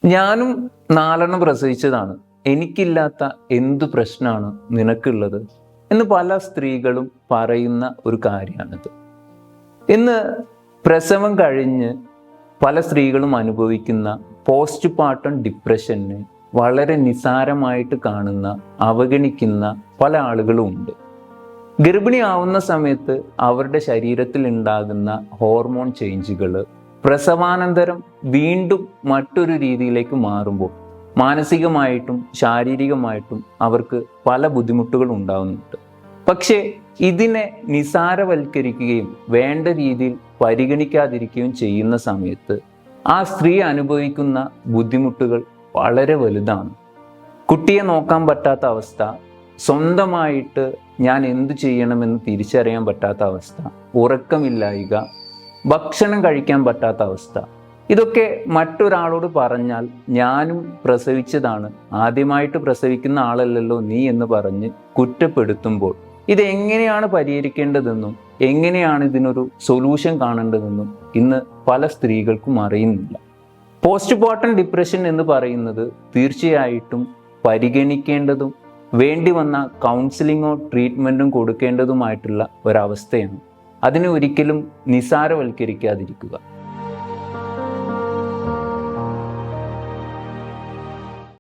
ഞാനും 4 പ്രസവിച്ചതാണ്, എനിക്കില്ലാത്ത എന്തു പ്രശ്നമാണ് നിനക്കുള്ളത് എന്ന് പല സ്ത്രീകളും പറയുന്ന ഒരു കാര്യമാണിത്. ഇന്ന് പ്രസവം കഴിഞ്ഞ് പല സ്ത്രീകളും അനുഭവിക്കുന്ന പോസ്റ്റ് പാർട്ടം ഡിപ്രഷനെ വളരെ നിസാരമായിട്ട് കാണുന്ന, അവഗണിക്കുന്ന പല ആളുകളും ഉണ്ട്. ഗർഭിണിയാവുന്ന സമയത്ത് അവരുടെ ശരീരത്തിൽ ഉണ്ടാകുന്ന ഹോർമോൺ ചേഞ്ചുകൾ പ്രസവാനന്തരം വീണ്ടും മറ്റൊരു രീതിയിലേക്ക് മാറുമ്പോൾ മാനസികമായിട്ടും ശാരീരികമായിട്ടും അവർക്ക് പല ബുദ്ധിമുട്ടുകൾ ഉണ്ടാകുന്നുണ്ട്. പക്ഷേ ഇതിനെ നിസാരവൽക്കരിക്കുകയും വേണ്ട രീതിയിൽ പരിഗണിക്കാതിരിക്കുകയും ചെയ്യുന്ന സമയത്ത് ആ സ്ത്രീ അനുഭവിക്കുന്ന ബുദ്ധിമുട്ടുകൾ വളരെ വലുതാണ്. കുട്ടിയെ നോക്കാൻ പറ്റാത്ത അവസ്ഥ, സ്വന്തമായിട്ട് ഞാൻ എന്തു ചെയ്യണമെന്ന് തിരിച്ചറിയാൻ പറ്റാത്ത അവസ്ഥ, ഉറക്കമില്ലായ്ക, ഭക്ഷണം കഴിക്കാൻ പറ്റാത്ത അവസ്ഥ. ഇതൊക്കെ മറ്റൊരാളോട് പറഞ്ഞാൽ ഞാനും പ്രസവിച്ചതാണ്, ആദ്യമായിട്ട് പ്രസവിക്കുന്ന ആളല്ലല്ലോ നീ എന്ന് പറഞ്ഞ് കുറ്റപ്പെടുത്തുമ്പോൾ ഇതെങ്ങനെയാണ് പരിഹരിക്കേണ്ടതെന്നും എങ്ങനെയാണ് ഇതിനൊരു സൊല്യൂഷൻ കാണേണ്ടതെന്നും ഇന്ന് പല സ്ത്രീകൾക്കും അറിയുന്നില്ല. പോസ്റ്റ് പാർട്ടം ഡിപ്രഷൻ എന്ന് പറയുന്നത് തീർച്ചയായിട്ടും പരിഗണിക്കേണ്ടതും വേണ്ടി വന്ന കൗൺസിലിങ്ങോ ട്രീറ്റ്മെൻറ്റും കൊടുക്കേണ്ടതുമായിട്ടുള്ള ഒരവസ്ഥയാണ്. അതിനെ ഒരിക്കലും നിസാരവൽക്കരിക്കാതിരിക്കുക.